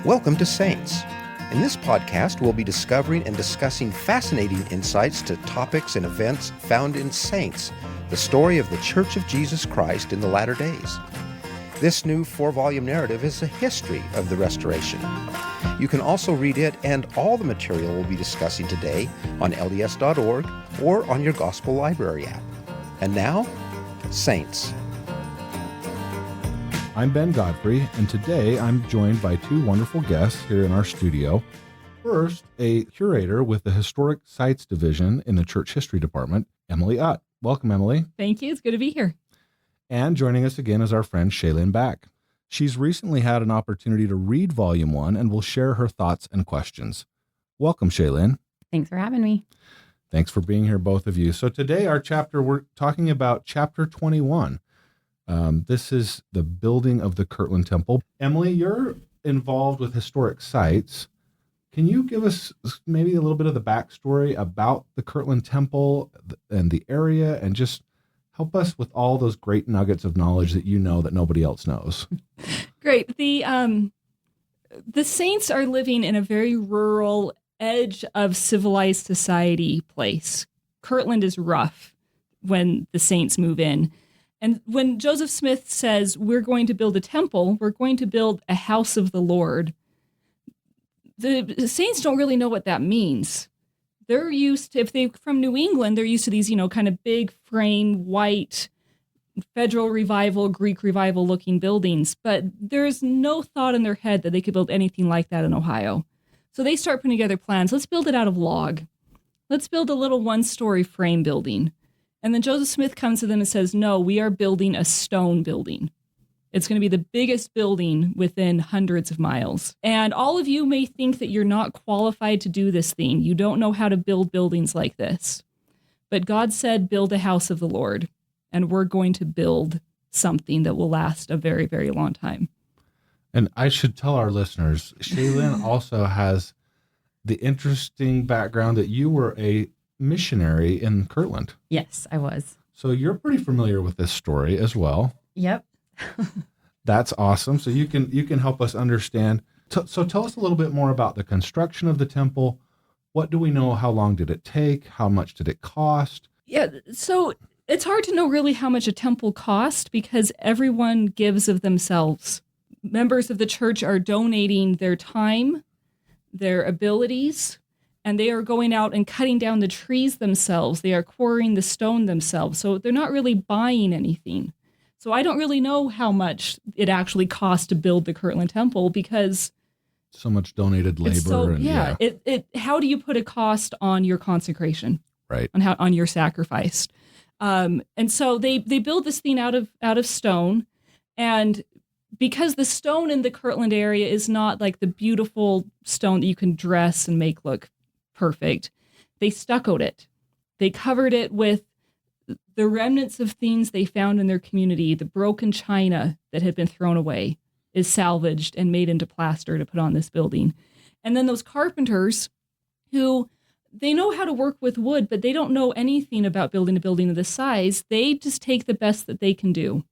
Welcome to Saints. In this podcast, we'll be discovering and discussing fascinating insights to topics and events found in Saints, the story of the Church of Jesus Christ in the latter days. This new 4-volume narrative is a history of the Restoration. You can also read it and all the material we'll be discussing today on LDS.org or on your Gospel Library app. And now, Saints. I'm Ben Godfrey, and today I'm joined by two wonderful guests here in our studio. First, a curator with the Historic Sites Division in the Church History Department, Emily Utt. Welcome, Emily. Thank you. It's good to be here. And joining us again is our friend Shaylin Back. She's recently had an opportunity to read Volume 1 and will share her thoughts and questions. Welcome, Shaylin. Thanks for having me. Thanks for being here, both of you. So today we're talking about Chapter 21. This is the building of the Kirtland Temple. Emily, you're involved with historic sites. Can you give us maybe a little bit of the backstory about the Kirtland Temple and the area, and just help us with all those great nuggets of knowledge that you know that nobody else knows? Great. The Saints are living in a very rural, edge of civilized society place. Kirtland is rough when the Saints move in. And when Joseph Smith says, we're going to build a temple, we're going to build a house of the Lord, the Saints don't really know what that means. They're used to, if they're from New England, they're used to these, kind of big frame, white, Federal Revival, Greek Revival looking buildings. But there's no thought in their head that they could build anything like that in Ohio. So they start putting together plans. Let's build it out of log. Let's build a little one-story frame building. And then Joseph Smith comes to them and says, no, we are building a stone building. It's going to be the biggest building within hundreds of miles. And all of you may think that you're not qualified to do this thing. You don't know how to build buildings like this. But God said, build a house of the Lord. And we're going to build something that will last a very, very long time. And I should tell our listeners, Shaylin also has the interesting background that you were a missionary in Kirtland. Yes, I was. So you're pretty familiar with this story as well. Yep. That's awesome. So you can help us understand. So tell us a little bit more about the construction of the temple. What do we know? How long did it take? How much did it cost? Yeah, so it's hard to know really how much a temple cost because everyone gives of themselves. Members of the church are donating their time, their abilities, and they are going out and cutting down the trees themselves. They are quarrying the stone themselves. So they're not really buying anything. So I don't really know how much it actually cost to build the Kirtland Temple because so much donated labor. How do you put a cost on your consecration? Right. On your sacrifice. And so they build this thing out of stone. And because the stone in the Kirtland area is not like the beautiful stone that you can dress and make look perfect, they stuccoed it. They covered it with the remnants of things they found in their community. The broken china that had been thrown away is salvaged and made into plaster to put on this building. And then those carpenters who, they know how to work with wood, but they don't know anything about building a building of this size. They just take the best that they can do.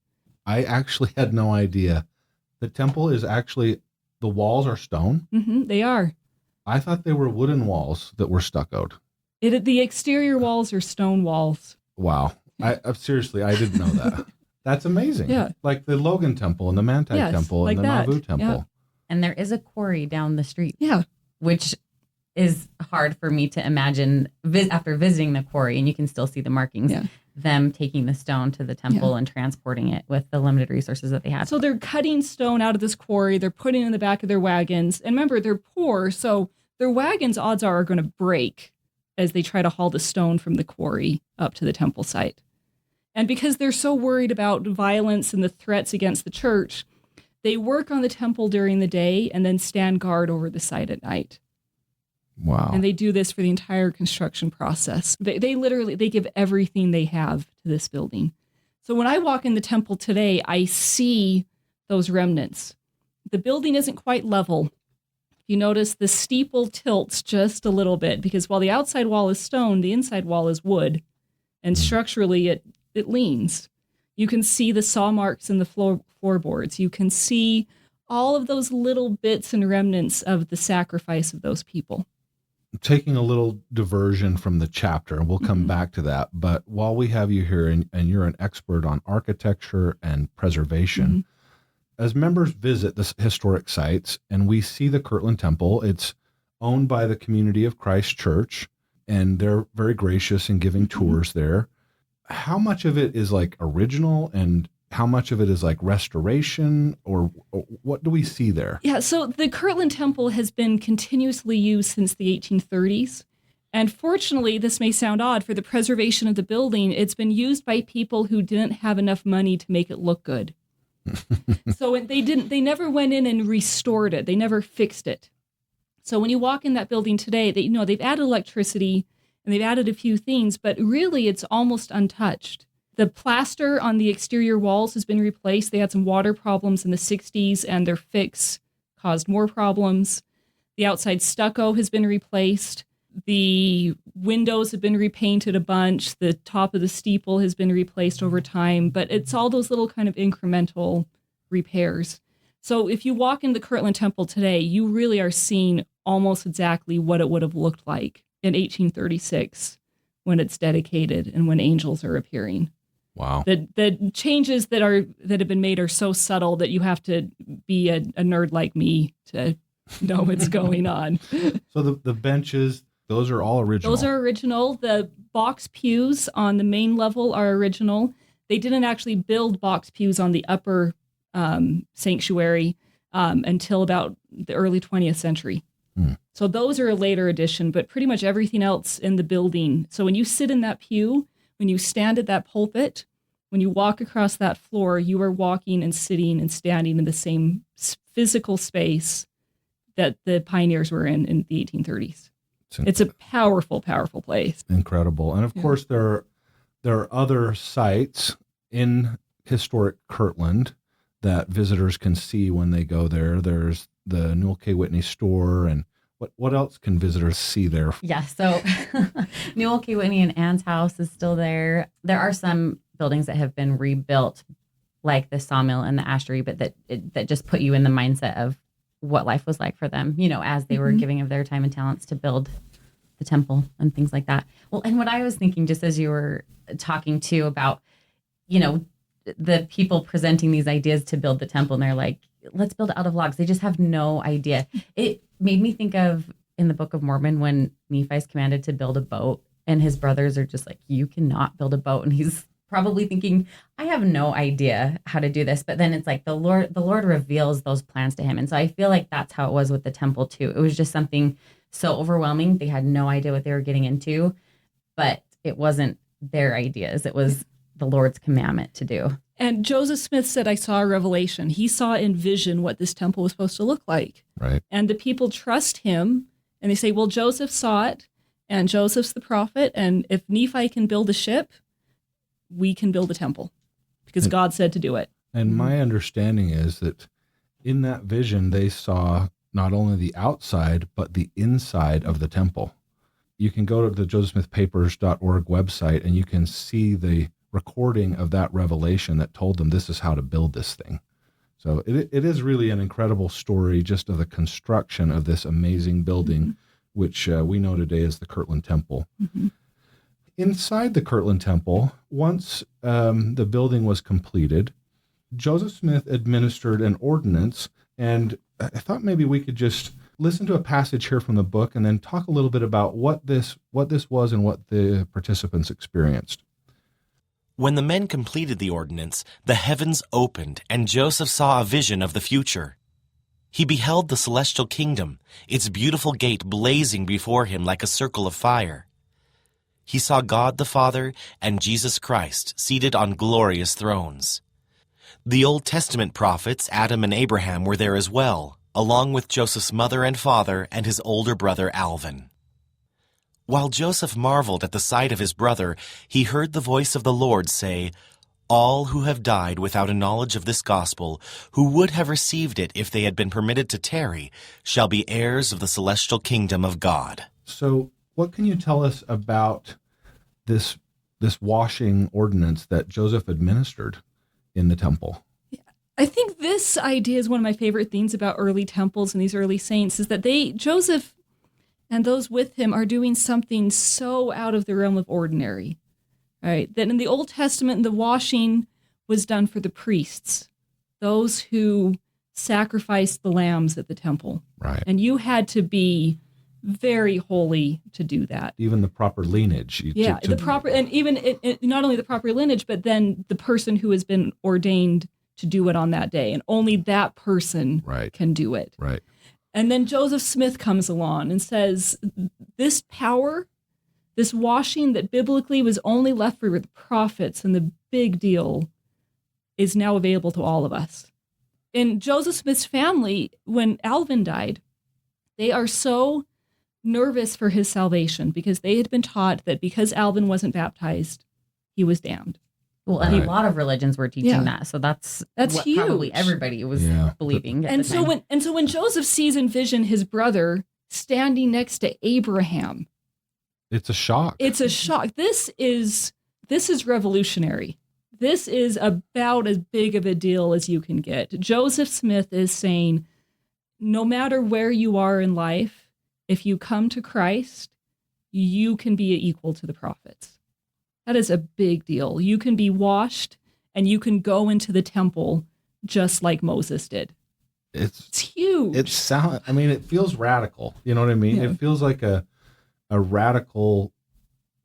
I actually had no idea. The temple is actually, the walls are stone? Mm-hmm, they are. I thought they were wooden walls that were stuccoed. The exterior walls are stone walls. Wow. Seriously, I didn't know that. That's amazing. Yeah. Like the Logan Temple and the Manti Temple like and the that. Nauvoo Temple. Yeah. And there is a quarry down the street. Yeah. Which is hard for me to imagine after visiting the quarry, and you can still see the markings, them taking the stone to the temple and transporting it with the limited resources that they had. So they're cutting stone out of this quarry. They're putting it in the back of their wagons. And remember, they're poor, so their wagons, odds are going to break as they try to haul the stone from the quarry up to the temple site. And because they're so worried about violence and the threats against the church, they work on the temple during the day and then stand guard over the site at night. Wow. And they do this for the entire construction process. They literally give everything they have to this building. So when I walk in the temple today, I see those remnants. The building isn't quite level. If you notice, the steeple tilts just a little bit because while the outside wall is stone, the inside wall is wood. And structurally, it leans. You can see the saw marks in the floorboards. You can see all of those little bits and remnants of the sacrifice of those people. Taking a little diversion from the chapter, and we'll come back to that. But while we have you here, and you're an expert on architecture and preservation, as members visit the historic sites and we see the Kirtland Temple, it's owned by the Community of Christ Church, and they're very gracious in giving tours there. How much of it is like original and how much of it is like restoration, or what do we see there? Yeah, so the Kirtland Temple has been continuously used since the 1830s. And fortunately, this may sound odd, for the preservation of the building, it's been used by people who didn't have enough money to make it look good. So they never went in and restored it. They never fixed it. So when you walk in that building today, they've added electricity and they've added a few things, but really it's almost untouched. The plaster on the exterior walls has been replaced. They had some water problems in the 60s, and their fix caused more problems. The outside stucco has been replaced. The windows have been repainted a bunch. The top of the steeple has been replaced over time, but it's all those little kind of incremental repairs. So if you walk in the Kirtland Temple today, you really are seeing almost exactly what it would have looked like in 1836 when it's dedicated and when angels are appearing. Wow. The changes that have been made are so subtle that you have to be a nerd like me to know what's going on. So the benches, those are all original. Those are original. The box pews on the main level are original. They didn't actually build box pews on the upper sanctuary until about the early 20th century. So those are a later addition, but pretty much everything else in the building. So when you sit in that pew, when you stand at that pulpit, when you walk across that floor, you are walking and sitting and standing in the same physical space that the pioneers were in the 1830s. It's a powerful, powerful place. Incredible. And of course, there are other sites in historic Kirtland that visitors can see when they go there. There's the Newell K. Whitney store, and what else can visitors see there? Yeah, so Newell K. Whitney and Ann's house is still there. There are some buildings that have been rebuilt, like the sawmill and the astery, but that just put you in the mindset of what life was like for them, as they were giving of their time and talents to build the temple and things like that. Well, and what I was thinking, just as you were talking too about, the people presenting these ideas to build the temple, and they're like, let's build out of logs. They just have no idea. It made me think of in the Book of Mormon when Nephi's commanded to build a boat, and his brothers are just like, you cannot build a boat. And he's probably thinking, I have no idea how to do this. But then it's like the Lord reveals those plans to him. And so I feel like that's how it was with the temple too. It was just something so overwhelming. They had no idea what they were getting into, but it wasn't their ideas. It was the Lord's commandment to do. And Joseph Smith said, I saw a revelation. He saw in vision what this temple was supposed to look like. Right. And the people trust him, and they say, well, Joseph saw it, and Joseph's the prophet, and if Nephi can build a ship, we can build a temple, because God said to do it. And my understanding is that in that vision, they saw not only the outside, but the inside of the temple. You can go to the josephsmithpapers.org website, and you can see the recording of that revelation that told them this is how to build this thing. So it is really an incredible story just of the construction of this amazing building, which we know today as the Kirtland Temple. Inside the Kirtland Temple, once the building was completed, Joseph Smith administered an ordinance, and I thought maybe we could just listen to a passage here from the book and then talk a little bit about what this was and what the participants experienced. When the men completed the ordinance, the heavens opened, and Joseph saw a vision of the future. He beheld the celestial kingdom, its beautiful gate blazing before him like a circle of fire. He saw God the Father and Jesus Christ seated on glorious thrones. The Old Testament prophets, Adam and Abraham, were there as well, along with Joseph's mother and father and his older brother Alvin. While Joseph marveled at the sight of his brother, he heard the voice of the Lord say, "All who have died without a knowledge of this gospel, who would have received it if they had been permitted to tarry, shall be heirs of the celestial kingdom of God." So what can you tell us about this washing ordinance that Joseph administered in the temple? I think this idea is one of my favorite things about early temples and these early saints is that Joseph and those with him are doing something so out of the realm of ordinary, right? That in the Old Testament, the washing was done for the priests, those who sacrificed the lambs at the temple. Right. And you had to be very holy to do that. Even the proper lineage. The proper, and even not only the proper lineage, but then the person who has been ordained to do it on that day, and only that person can do it. Right. And then Joseph Smith comes along and says, this power, this washing that biblically was only left for the prophets and the big deal, is now available to all of us. In Joseph Smith's family, when Alvin died, they are so nervous for his salvation because they had been taught that because Alvin wasn't baptized, he was damned. Well, and a lot of religions were teaching that, so that's what huge. Probably everybody was believing. And so when Joseph sees in vision his brother standing next to Abraham, it's a shock. It's a shock. This is revolutionary. This is about as big of a deal as you can get. Joseph Smith is saying, no matter where you are in life, if you come to Christ, you can be equal to the prophets. That is a big deal. You can be washed and you can go into the temple just like Moses did. It's huge. It feels radical. You know what I mean? Yeah. It feels like a radical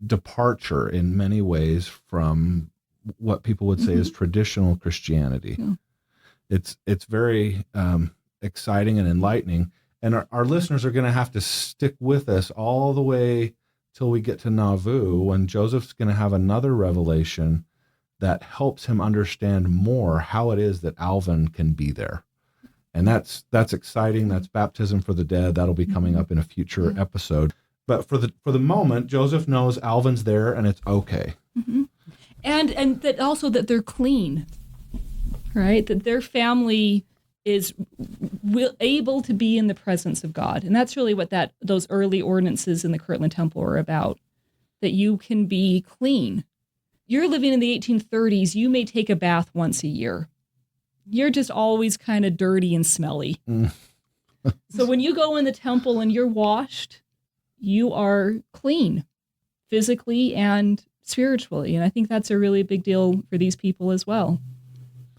departure in many ways from what people would say is traditional Christianity. Yeah. It's very exciting and enlightening. And our listeners are going to have to stick with us all the way till we get to Nauvoo, when Joseph's going to have another revelation that helps him understand more how it is that Alvin can be there. And that's exciting. That's baptism for the dead. That'll be coming up in a future episode. But for the moment, Joseph knows Alvin's there and it's okay. Mm-hmm. And that also that they're clean, right? That their family is able to be in the presence of God. And that's really what those early ordinances in the Kirtland Temple are about, that you can be clean. You're living in the 1830s, you may take a bath once a year. You're just always kind of dirty and smelly. So when you go in the temple and you're washed, you are clean, physically and spiritually. And I think that's a really big deal for these people as well.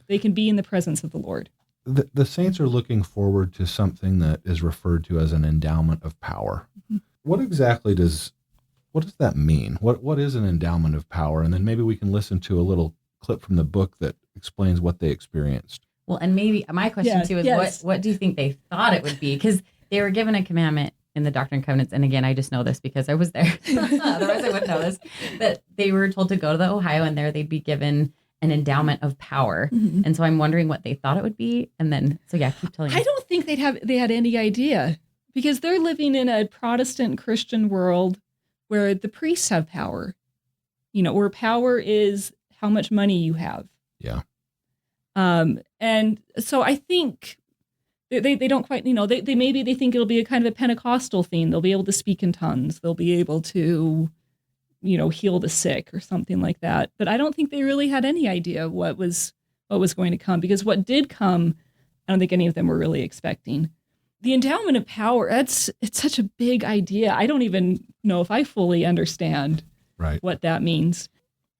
They can be in the presence of the Lord. The saints are looking forward to something that is referred to as an endowment of power. Mm-hmm. What does that mean? What is an endowment of power? And then maybe we can listen to a little clip from the book that explains what they experienced. Well, and maybe my question too is what do you think they thought it would be? Because they were given a commandment in the Doctrine and Covenants, and again, I just know this because I was there. Otherwise, I wouldn't know this. But they were told to go to the Ohio, and there they'd be given an endowment of power. Mm-hmm. And so I'm wondering what they thought it would be. And then, keep telling me. I don't think they had any idea, because they're living in a Protestant Christian world where the priests have power, where power is how much money you have. Yeah. And so I think they don't quite, they maybe they think it'll be a kind of a Pentecostal thing. They'll be able to speak in tongues. They'll be able to, heal the sick or something like that. But I don't think they really had any idea what was going to come, because what did come, I don't think any of them were really expecting. The endowment of power, it's such a big idea. I don't even know if I fully understand what that means.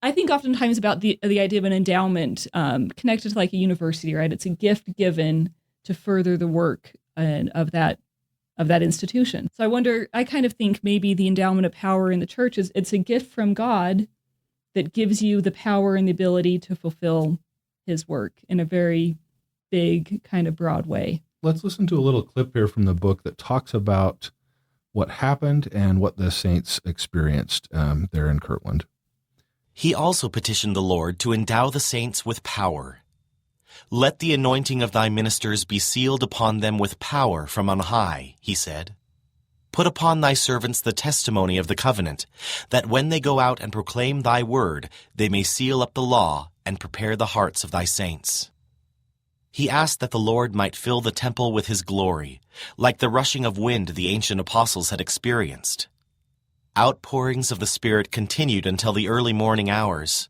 I think oftentimes about the idea of an endowment connected to like a university, right? It's a gift given to further the work of that institution. So I kind of think maybe the endowment of power in the church it's a gift from God that gives you the power and the ability to fulfill his work in a very big, kind of broad way. Let's listen to a little clip here from the book that talks about what happened and what the saints experienced there in Kirtland. He also petitioned the Lord to endow the saints with power. Let the anointing of thy ministers be sealed upon them with power from on high, he said. Put upon thy servants the testimony of the covenant, that when they go out and proclaim thy word, they may seal up the law and prepare the hearts of thy saints. He asked that the Lord might fill the temple with his glory, like the rushing of wind the ancient apostles had experienced. Outpourings of the Spirit continued until the early morning hours.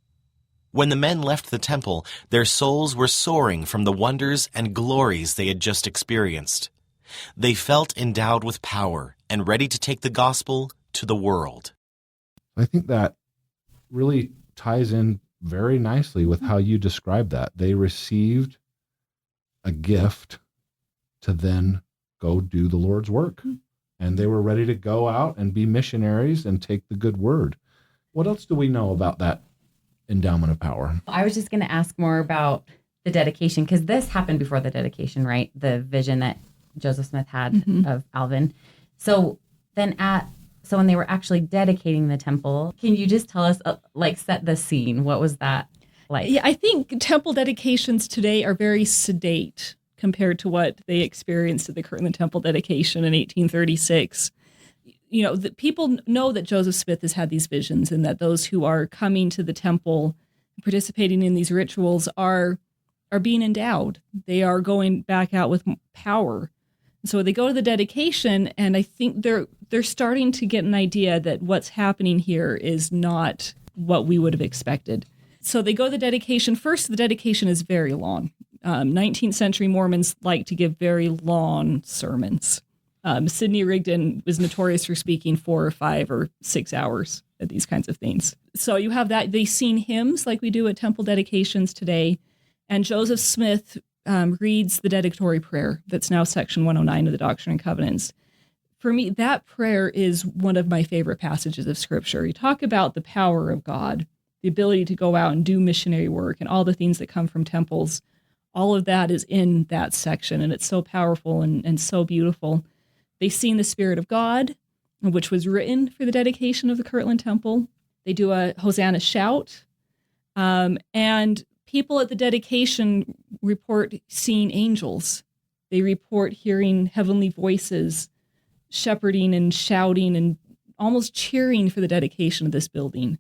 When the men left the temple, their souls were soaring from the wonders and glories they had just experienced. They felt endowed with power and ready to take the gospel to the world. I think that really ties in very nicely with how you described that. They received a gift to then go do the Lord's work. And they were ready to go out and be missionaries and take the good word. What else do we know about that endowment of power? I was just going to ask more about the dedication, because this happened before the dedication, right? The vision that Joseph Smith had of Alvin. So then when they were actually dedicating the temple, can you just tell us, set the scene? What was that like? Yeah, I think temple dedications today are very sedate compared to what they experienced at the Kirtland Temple dedication in 1836. You know, the people know that Joseph Smith has had these visions, and that those who are coming to the temple, participating in these rituals, are being endowed. They are going back out with power. So they go to the dedication, and I think they're starting to get an idea that what's happening here is not what we would have expected. So they go to the dedication. First, the dedication is very long. 19th century Mormons like to give very long sermons. Sidney Rigdon was notorious for speaking 4 or 5 or 6 hours at these kinds of things. So you have that. They sing hymns like we do at temple dedications today. And Joseph Smith reads the dedicatory prayer that's now section 109 of the Doctrine and Covenants. For me, that prayer is one of my favorite passages of Scripture. You talk about the power of God, the ability to go out and do missionary work, and all the things that come from temples. All of that is in that section, and it's so powerful and so beautiful. They sing the Spirit of God, which was written for the dedication of the Kirtland Temple. They do a Hosanna shout, and people at the dedication report seeing angels. They report hearing heavenly voices, shepherding and shouting and almost cheering for the dedication of this building.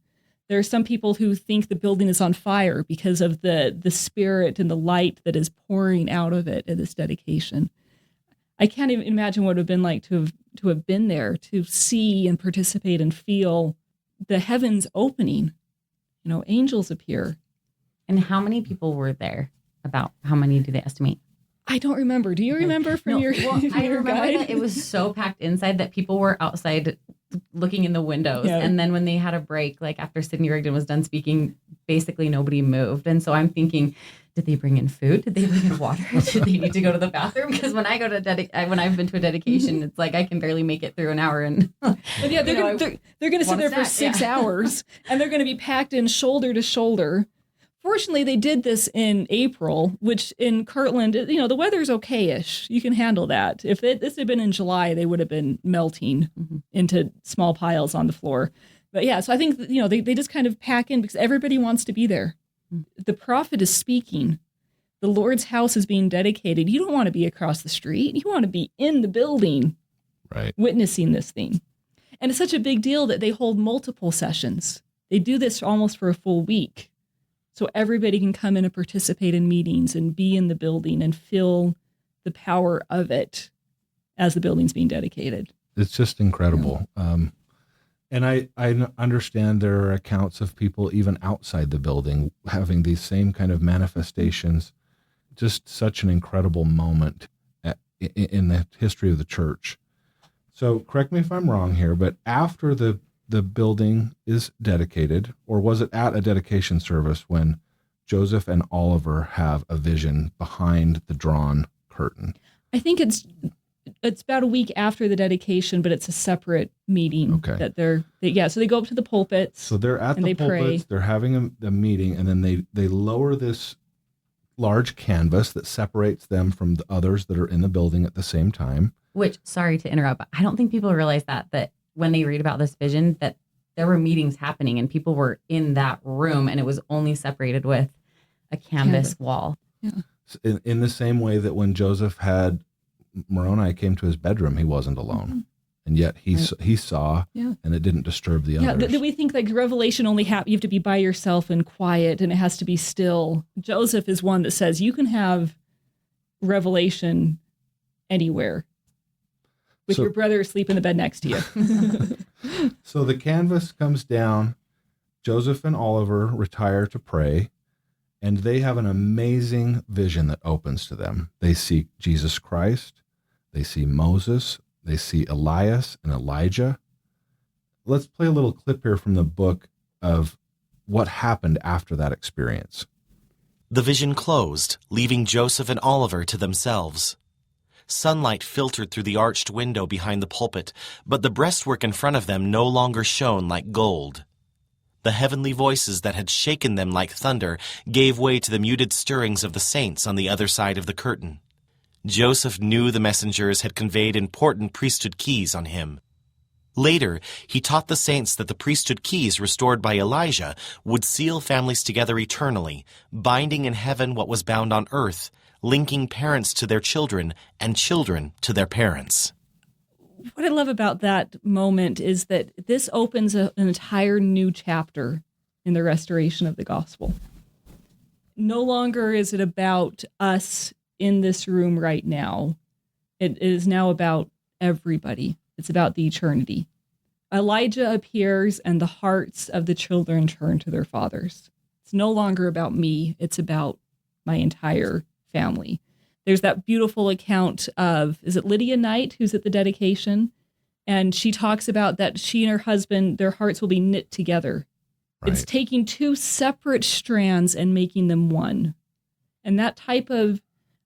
There are some people who think the building is on fire because of the spirit and the light that is pouring out of it at this dedication. I can't even imagine what it would have been like to have been there, to see and participate and feel the heavens opening. You know, angels appear. And how many people were there? About how many do they estimate? I don't remember. Do you remember from your I your remember guide? that it was so packed inside that people were outside looking in the windows. Yeah. And then when they had a break, like after Sidney Rigdon was done speaking, basically nobody moved. And so I'm thinking, did they bring in food? Did they bring in water? Did they need to go to the bathroom? Because when I go to when I've been to a dedication, it's like I can barely make it through an hour. And But yeah, they're going to sit there for snack, 6 hours, and they're going to be packed in shoulder to shoulder. Fortunately, they did this in April, which in Kirtland, you know, the weather's okay-ish. You can handle that. If this had been in July, they would have been melting into small piles on the floor. But yeah, so I think, you know, they just kind of pack in because everybody wants to be there. The prophet is speaking. The Lord's house is being dedicated. You don't want to be across the street. You want to be in the building, Right. witnessing this thing. And it's such a big deal that they hold multiple sessions. They do this almost for a full week. So everybody can come in and participate in meetings and be in the building and feel the power of it as the building's being dedicated. It's just incredible. And I understand there are accounts of people even outside the building having these same kind of manifestations. Just such an incredible moment in the history of the church. So correct me if I'm wrong here, but after the building is dedicated, or was it at a dedication service when Joseph and Oliver have a vision behind the drawn curtain? I think it's about a week after the dedication, but it's a separate meeting. Okay. That so they go up to the pulpits. So they're at and the they pulpits, pray. they're having a meeting, and then they lower this large canvas that separates them from the others that are in the building at the same time. which, sorry to interrupt, but I don't think people realize that when they read about this vision, that there were meetings happening and people were in that room and it was only separated with a canvas wall. In the same way that when Joseph had Moroni came to his bedroom, he wasn't alone. Mm-hmm. And yet he saw, and it didn't disturb the others. Yeah, we think like Revelation only you have to be by yourself and quiet, and it has to be still. Joseph is one that says you can have revelation anywhere with your brother asleep in the bed next to you. So the canvas comes down, Joseph and Oliver retire to pray, and they have an amazing vision that opens to them. They see Jesus Christ, they see Moses, they see Elias and Elijah. Let's play a little clip here from the book of what happened after that experience. The vision closed, leaving Joseph and Oliver to themselves. Sunlight filtered through the arched window behind the pulpit, but the breastwork in front of them no longer shone like gold. The heavenly voices that had shaken them like thunder gave way to the muted stirrings of the saints on the other side of the curtain. Joseph knew the messengers had conveyed important priesthood keys on him. Later, he taught the saints that the priesthood keys restored by Elijah would seal families together eternally, binding in heaven what was bound on earth, linking parents to their children and children to their parents. What I love about that moment is that this opens an entire new chapter in the restoration of the gospel. No longer is it about us in this room right now. It is now about everybody. It's about the eternity. Elijah appears and the hearts of the children turn to their fathers. It's no longer about me. It's about my entire family. There's that beautiful account of, is it Lydia Knight who's at the dedication? And she talks about that she and her husband, their hearts will be knit together. Right. It's taking two separate strands and making them one. And that type of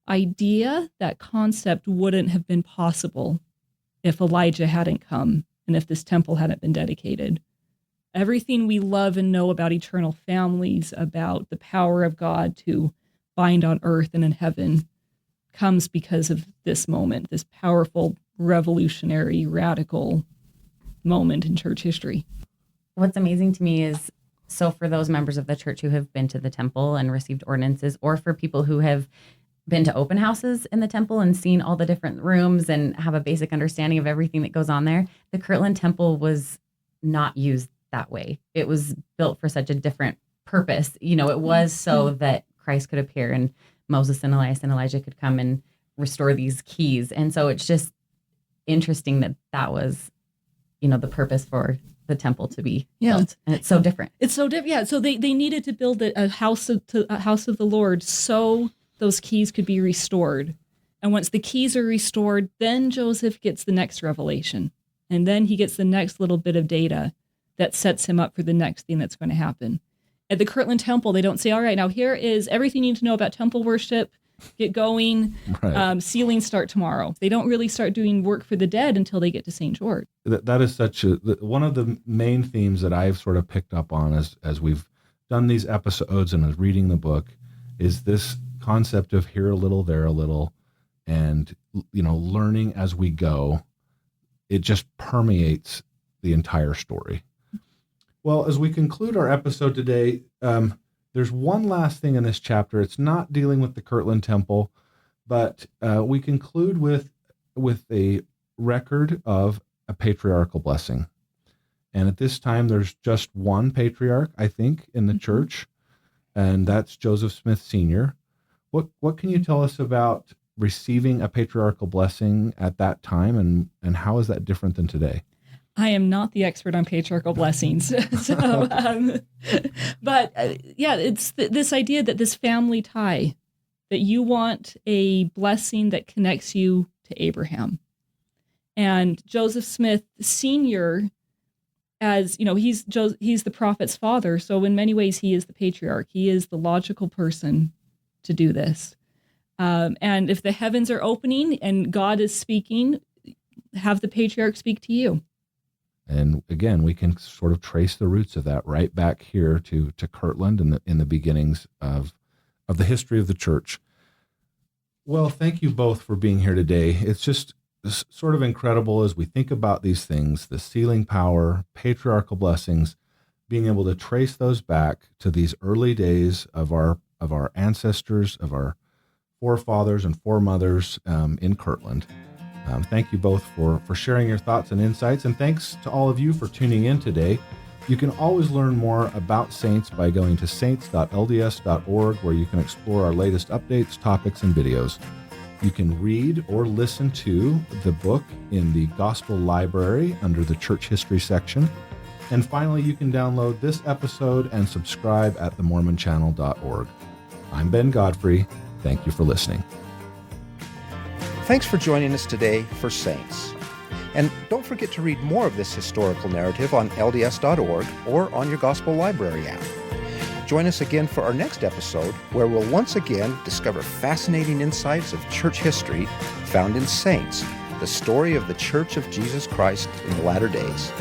idea, that concept wouldn't have been possible if Elijah hadn't come and if this temple hadn't been dedicated. Everything we love and know about eternal families, about the power of God to bind on earth and in heaven, comes because of this moment, this powerful, revolutionary, radical moment in church history. What's amazing to me is, so for those members of the church who have been to the temple and received ordinances, or for people who have been to open houses in the temple and seen all the different rooms and have a basic understanding of everything that goes on there, the Kirtland Temple was not used that way. It was built for such a different purpose. You know, it was so that Christ could appear and Moses and Elias and Elijah could come and restore these keys. And so it's just interesting that that was, you know, the purpose for the temple to be built. And it's so different. It's so different. Yeah. So they needed to build a house of the Lord so those keys could be restored. And once the keys are restored, then Joseph gets the next revelation. And then he gets the next little bit of data that sets him up for the next thing that's going to happen. At the Kirtland Temple, they don't say, all right, now here is everything you need to know about temple worship. Get going. Right. Sealings start tomorrow. They don't really start doing work for the dead until they get to St. George. That is such one of the main themes that I've sort of picked up on as we've done these episodes and as reading the book is this concept of here a little, there a little, and, you know, learning as we go. It just permeates the entire story. Well, as we conclude our episode today, there's one last thing in this chapter. It's not dealing with the Kirtland Temple, but we conclude with a record of a patriarchal blessing. And at this time, there's just one patriarch, I think, in the church, and that's Joseph Smith Sr. What can you tell us about receiving a patriarchal blessing at that time, and how is that different than today? I am not the expert on patriarchal blessings. But it's this idea that this family tie, that you want a blessing that connects you to Abraham. And Joseph Smith Sr., as you know, he's the prophet's father. So in many ways, he is the patriarch. He is the logical person to do this. And if the heavens are opening and God is speaking, have the patriarch speak to you. And again, we can sort of trace the roots of that right back here to Kirtland in the beginnings of the history of the church. Well, thank you both for being here today. It's just sort of incredible as we think about these things, the sealing power, patriarchal blessings, being able to trace those back to these early days of our ancestors, of our forefathers and foremothers in Kirtland. Thank you both for sharing your thoughts and insights, and thanks to all of you for tuning in today. You can always learn more about Saints by going to saints.lds.org, where you can explore our latest updates, topics, and videos. You can read or listen to the book in the Gospel Library under the Church History section. And finally, you can download this episode and subscribe at themormonchannel.org. I'm Ben Godfrey. Thank you for listening. Thanks for joining us today for Saints. And don't forget to read more of this historical narrative on LDS.org or on your Gospel Library app. Join us again for our next episode, where we'll once again discover fascinating insights of church history found in Saints, the story of the Church of Jesus Christ in the latter days.